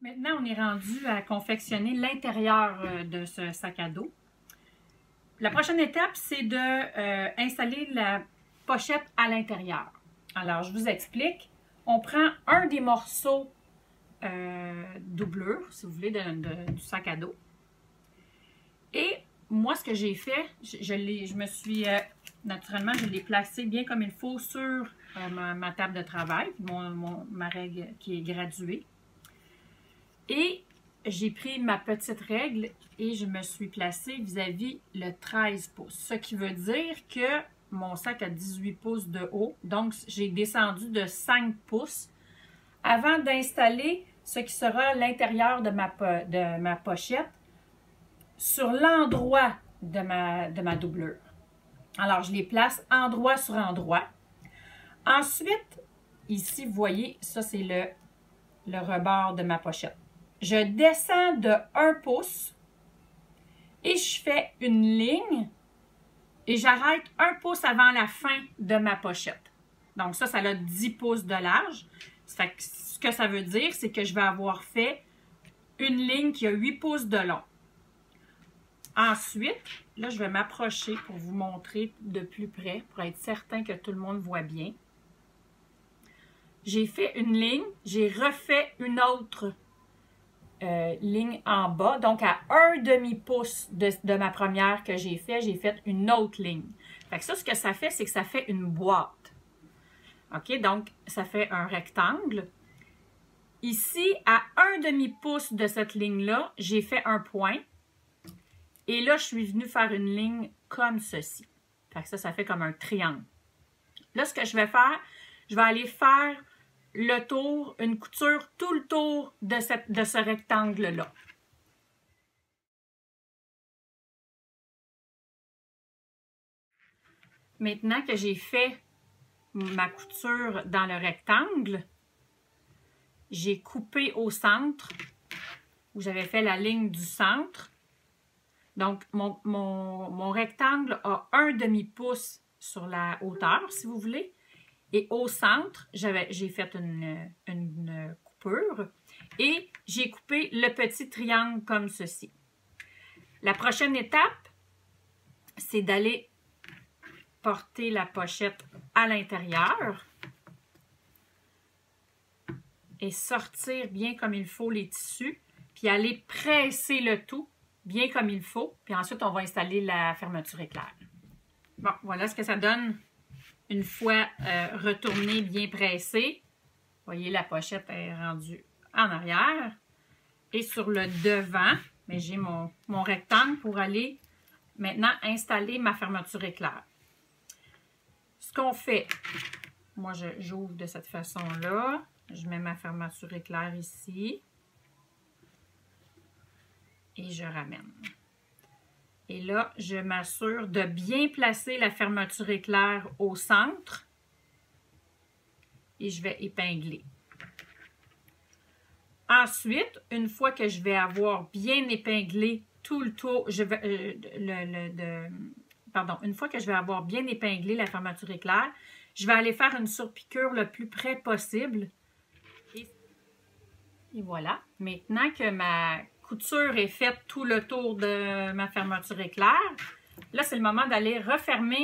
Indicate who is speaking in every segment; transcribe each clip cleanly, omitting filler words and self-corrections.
Speaker 1: Maintenant, on est rendu à confectionner l'intérieur de ce sac à dos. La prochaine étape, c'est de installer la pochette à l'intérieur. Alors, je vous explique. On prend un des morceaux doublure, si vous voulez, du sac à dos. Et moi, ce que j'ai fait, je me suis, naturellement, je l'ai placé bien comme il faut sur ma table de travail, ma règle qui est graduée. Et j'ai pris ma petite règle et je me suis placée vis-à-vis le 13 pouces. Ce qui veut dire que mon sac a 18 pouces de haut. Donc, j'ai descendu de 5 pouces avant d'installer ce qui sera l'intérieur de ma pochette sur l'endroit de ma doublure. Alors, je les place endroit sur endroit. Ensuite, ici, vous voyez, ça, c'est le rebord de ma pochette. Je descends de 1 pouce et je fais une ligne et j'arrête 1 pouce avant la fin de ma pochette. Donc ça a 10 pouces de large. Ça fait que ce que ça veut dire, c'est que je vais avoir fait une ligne qui a 8 pouces de long. Ensuite, là, je vais m'approcher pour vous montrer de plus près, pour être certain que tout le monde voit bien. J'ai fait une ligne, j'ai refait une autre ligne en bas. Donc, à 1/2 pouce de ma première que j'ai fait une autre ligne. Fait que ça, ce que ça fait, c'est que ça fait une boîte. OK? Donc, ça fait un rectangle. Ici, à 1/2 pouce de cette ligne-là, j'ai fait un point. Et là, je suis venue faire une ligne comme ceci. Fait que ça fait comme un triangle. Là, ce que je vais faire, je vais aller faire le tour, une couture tout le tour de ce rectangle-là. Maintenant que j'ai fait ma couture dans le rectangle, j'ai coupé au centre, où j'avais fait la ligne du centre. Donc, mon rectangle a 1/2 pouce sur la hauteur, si vous voulez. Et au centre, j'ai fait une coupure et j'ai coupé le petit triangle comme ceci. La prochaine étape, c'est d'aller porter la pochette à l'intérieur et sortir bien comme il faut les tissus, puis aller presser le tout bien comme il faut. Puis ensuite, on va installer la fermeture éclair. Bon, voilà ce que ça donne. Une fois retourné, bien pressé, vous voyez, la pochette est rendue en arrière. Et sur le devant, j'ai mon rectangle pour aller maintenant installer ma fermeture éclair. Ce qu'on fait, moi, j'ouvre de cette façon-là. Je mets ma fermeture éclair ici. Et je ramène. Et là, je m'assure de bien placer la fermeture éclair au centre. Et je vais épingler. Ensuite, une fois que je vais avoir bien épinglé tout le tour, une fois que je vais avoir bien épinglé la fermeture éclair, je vais aller faire une surpiqûre le plus près possible. Et voilà. Maintenant que ma couture est faite tout le tour de ma fermeture éclair, là, c'est le moment d'aller refermer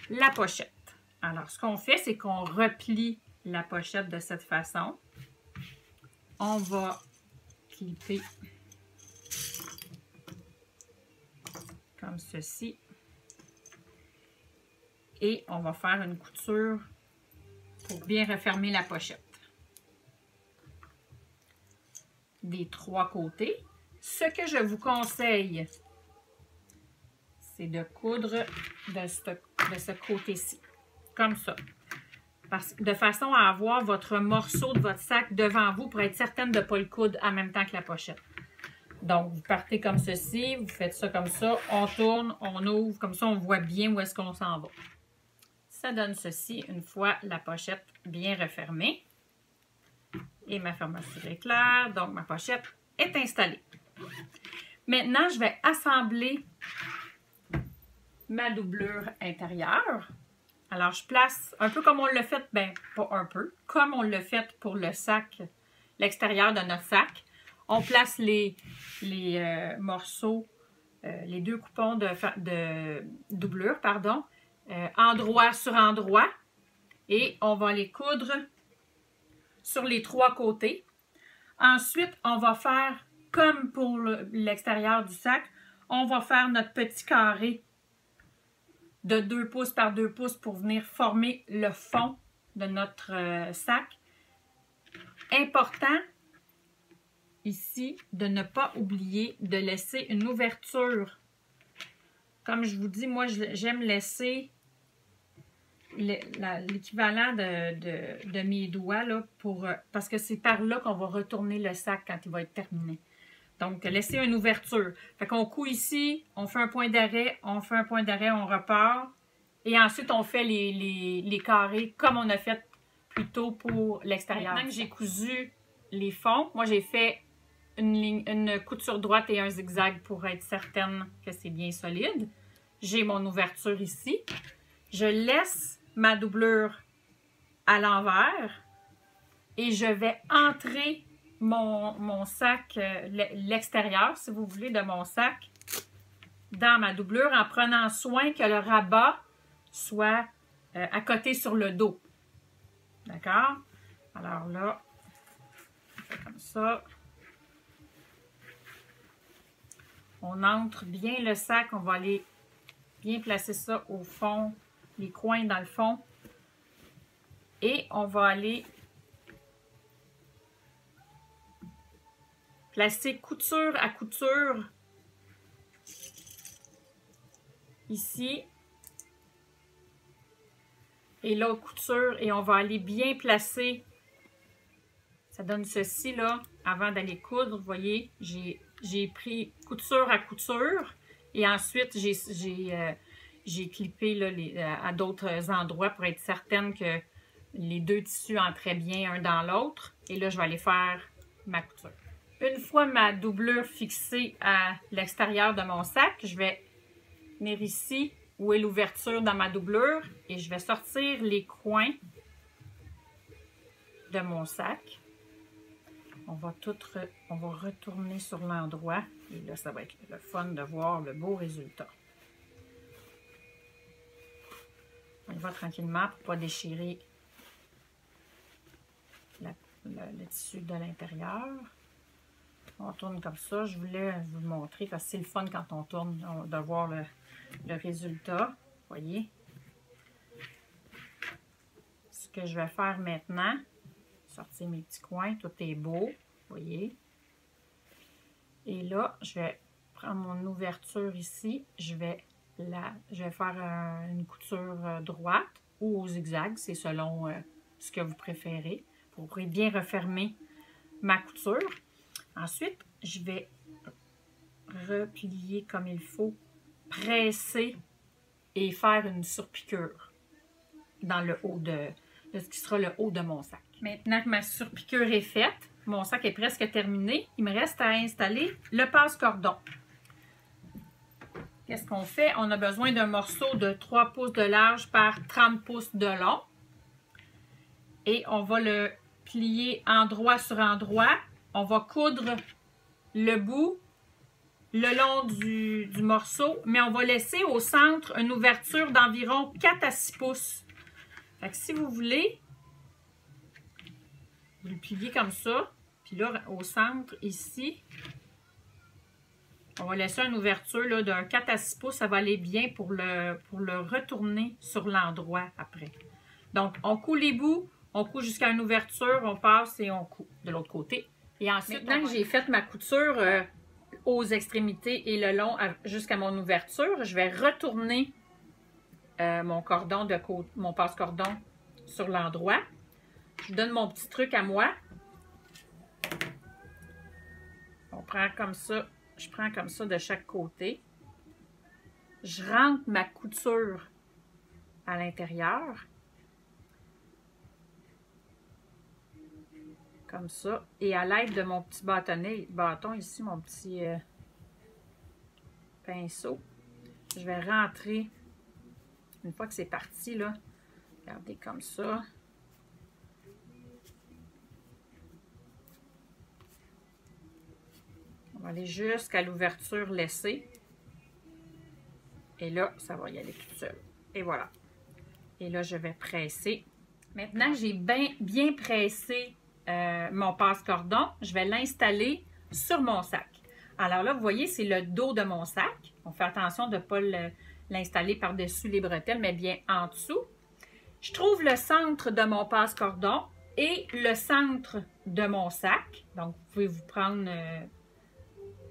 Speaker 1: la pochette. Alors, ce qu'on fait, c'est qu'on replie la pochette de cette façon. On va clipper comme ceci. Et on va faire une couture pour bien refermer la pochette. Des 3 côtés. Ce que je vous conseille, c'est de coudre de ce côté-ci, comme ça. De façon à avoir votre morceau de votre sac devant vous pour être certaine de ne pas le coudre en même temps que la pochette. Donc, vous partez comme ceci, vous faites ça comme ça, on tourne, on ouvre, comme ça on voit bien où est-ce qu'on s'en va. Ça donne ceci une fois la pochette bien refermée. Et ma fermeture éclair, donc ma pochette est installée. Maintenant, je vais assembler ma doublure intérieure. Alors, je place un peu comme on l'a fait, pas un peu, comme on l'a fait pour le sac, l'extérieur de notre sac. On place les morceaux, les 2 coupons de doublure, pardon, endroit sur endroit. Et on va les coudre sur les 3 côtés. Ensuite, on va faire comme pour l'extérieur du sac, on va faire notre petit carré de 2 pouces par 2 pouces pour venir former le fond de notre sac. Important ici de ne pas oublier de laisser une ouverture. Comme je vous dis, moi j'aime laisser l'équivalent de mes doigts là, parce que c'est par là qu'on va retourner le sac quand il va être terminé. Donc, laisser une ouverture. Fait qu'on coud ici, on fait un point d'arrêt, on fait un point d'arrêt, on repart. Et ensuite, on fait les carrés comme on a fait plus tôt pour l'extérieur. Maintenant que j'ai cousu les fonds, moi j'ai fait une couture droite et un zigzag pour être certaine que c'est bien solide. J'ai mon ouverture ici. Je laisse ma doublure à l'envers et je vais entrer mon sac, l'extérieur, si vous voulez, de mon sac dans ma doublure en prenant soin que le rabat soit à côté sur le dos. D'accord? Alors là, on fait comme ça. On entre bien le sac, on va aller bien placer ça au fond, les coins dans le fond. Et on va aller placer couture à couture ici et l'autre couture et on va aller bien placer. Ça donne ceci là avant d'aller coudre. Vous voyez, j'ai pris couture à couture et ensuite j'ai clippé là, à d'autres endroits pour être certaine que les 2 tissus entraient bien un dans l'autre. Et là, je vais aller faire ma couture. Une fois ma doublure fixée à l'extérieur de mon sac, je vais venir ici où est l'ouverture dans ma doublure et je vais sortir les coins de mon sac. On va retourner sur l'endroit et là, ça va être le fun de voir le beau résultat. On y va tranquillement pour ne pas déchirer le tissu de l'intérieur. On tourne comme ça. Je voulais vous le montrer parce que c'est le fun quand on tourne de voir le résultat. Voyez. Ce que je vais faire maintenant, sortir mes petits coins. Tout est beau. Voyez. Et là, je vais prendre mon ouverture ici. Je vais faire une couture droite ou au zigzag. C'est selon ce que vous préférez. Pour bien refermer ma couture. Ensuite, je vais replier comme il faut, presser et faire une surpiqûre dans le haut de ce qui sera le haut de mon sac. Maintenant que ma surpiqûre est faite, mon sac est presque terminé, il me reste à installer le passe-cordon. Qu'est-ce qu'on fait? On a besoin d'un morceau de 3 pouces de large par 30 pouces de long. Et on va le plier endroit sur endroit. On va coudre le bout le long du morceau, mais on va laisser au centre une ouverture d'environ 4 à 6 pouces. Fait que si vous voulez, vous le pliez comme ça. Puis là, au centre, ici, on va laisser une ouverture d'un 4 à 6 pouces. Ça va aller bien pour le retourner sur l'endroit après. Donc, on coud les bouts, on coud jusqu'à une ouverture, on passe et on coud de l'autre côté. Et ensuite, maintenant que j'ai fait ma couture aux extrémités et le long jusqu'à mon ouverture, je vais retourner mon cordon mon passe-cordon sur l'endroit. Je donne mon petit truc à moi. On prend comme ça, je prends comme ça de chaque côté. Je rentre ma couture à l'intérieur. Comme ça. Et à l'aide de mon petit bâton ici, mon petit pinceau, je vais rentrer, une fois que c'est parti, là, regardez comme ça. On va aller jusqu'à l'ouverture laissée. Et là, ça va y aller tout seul. Et voilà. Et là, je vais presser. Maintenant que j'ai bien pressé mon passe-cordon, je vais l'installer sur mon sac. Alors là, vous voyez, c'est le dos de mon sac. On fait attention de ne pas l'installer par-dessus les bretelles, mais bien en dessous. Je trouve le centre de mon passe-cordon et le centre de mon sac. Donc, vous pouvez vous prendre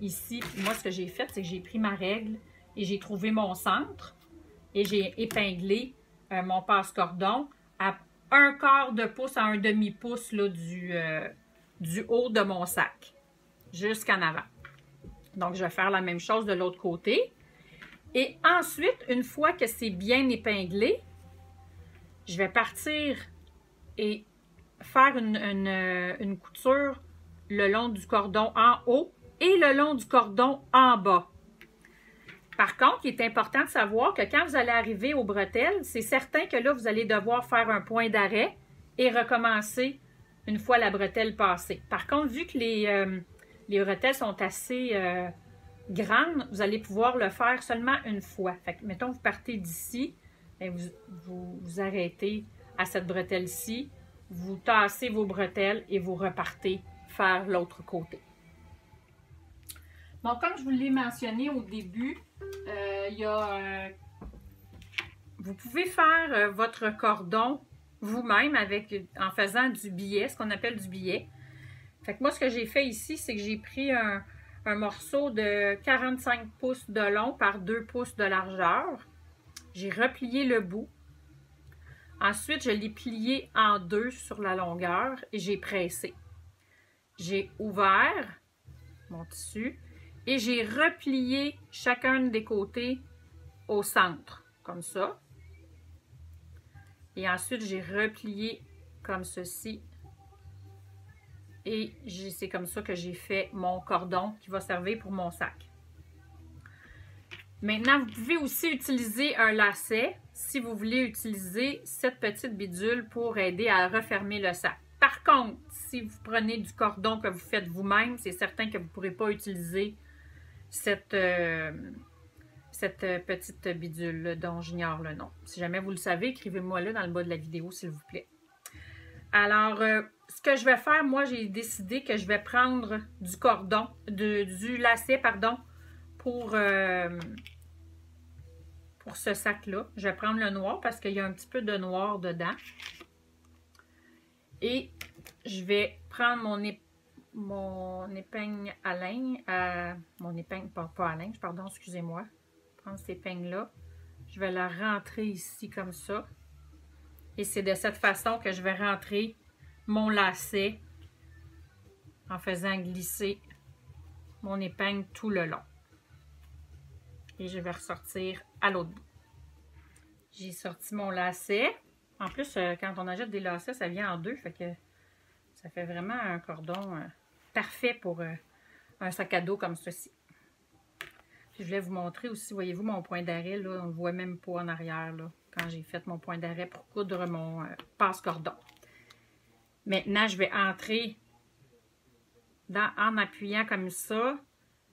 Speaker 1: ici. Moi, ce que j'ai fait, c'est que j'ai pris ma règle et j'ai trouvé mon centre et j'ai épinglé mon passe-cordon à 1/4 de pouce à 1/2 pouce là, du haut de mon sac jusqu'en avant. Donc, je vais faire la même chose de l'autre côté. Et ensuite, une fois que c'est bien épinglé, je vais partir et faire une couture le long du cordon en haut et le long du cordon en bas. Par contre, il est important de savoir que quand vous allez arriver aux bretelles, c'est certain que là, vous allez devoir faire un point d'arrêt et recommencer une fois la bretelle passée. Par contre, vu que les bretelles sont assez grandes, vous allez pouvoir le faire seulement une fois. Fait que, mettons, vous partez d'ici, vous arrêtez à cette bretelle-ci, vous tassez vos bretelles et vous repartez faire l'autre côté. Bon, comme je vous l'ai mentionné au début, vous pouvez faire votre cordon vous-même en faisant du billet, ce qu'on appelle du billet. Fait que moi, ce que j'ai fait ici, c'est que j'ai pris un morceau de 45 pouces de long par 2 pouces de largeur. J'ai replié le bout. Ensuite, je l'ai plié en deux sur la longueur et j'ai pressé. J'ai ouvert mon tissu et j'ai replié chacun des côtés au centre, comme ça. Et ensuite, j'ai replié comme ceci. Et c'est comme ça que j'ai fait mon cordon qui va servir pour mon sac. Maintenant, vous pouvez aussi utiliser un lacet si vous voulez utiliser cette petite bidule pour aider à refermer le sac. Par contre, si vous prenez du cordon que vous faites vous-même, c'est certain que vous ne pourrez pas utiliser cette petite bidule dont j'ignore le nom. Si jamais vous le savez, écrivez-moi là dans le bas de la vidéo, s'il vous plaît. Alors, ce que je vais faire, moi, j'ai décidé que je vais prendre du cordon, du lacet, pardon, pour ce sac-là. Je vais prendre le noir parce qu'il y a un petit peu de noir dedans. Et je vais prendre mon épingle à linge, mon épingle, pas à linge, pardon, excusez-moi. Prendre cette épingle-là. Je vais la rentrer ici comme ça. Et c'est de cette façon que je vais rentrer mon lacet en faisant glisser mon épingle tout le long. Et je vais ressortir à l'autre bout. J'ai sorti mon lacet. En plus, quand on achète des lacets, ça vient en deux. Fait que ça fait vraiment un cordon parfait pour un sac à dos comme ceci. Puis je voulais vous montrer aussi, voyez-vous mon point d'arrêt, là, on ne voit même pas en arrière, là, quand j'ai fait mon point d'arrêt pour coudre mon passe-cordon. Maintenant, je vais entrer en appuyant comme ça,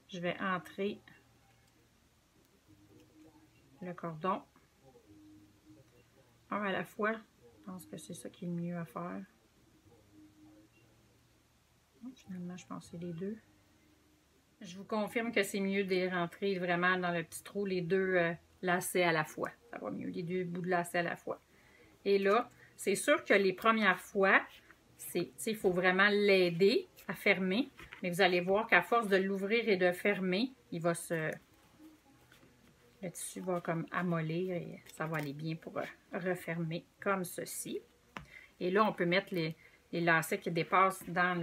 Speaker 1: je vais entrer le cordon un à la fois. Je pense que c'est ça qui est le mieux à faire. Finalement, je pense que c'est les deux. Je vous confirme que c'est mieux de rentrer vraiment dans le petit trou les deux lacets à la fois. Ça va mieux, les deux bouts de lacets à la fois. Et là, c'est sûr que les premières fois, il faut vraiment l'aider à fermer. Mais vous allez voir qu'à force de l'ouvrir et de fermer, le tissu va comme amollir et ça va aller bien pour refermer comme ceci. Et là, on peut mettre les lacets qui dépassent dans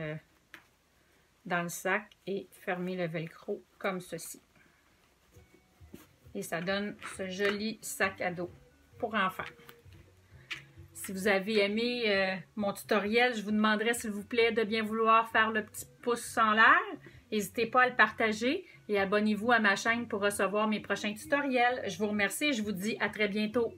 Speaker 1: le sac et fermer le velcro comme ceci. Et ça donne ce joli sac à dos pour enfants. Si vous avez aimé mon tutoriel, je vous demanderai s'il vous plaît de bien vouloir faire le petit pouce en l'air. N'hésitez pas à le partager et abonnez-vous à ma chaîne pour recevoir mes prochains tutoriels. Je vous remercie et je vous dis à très bientôt.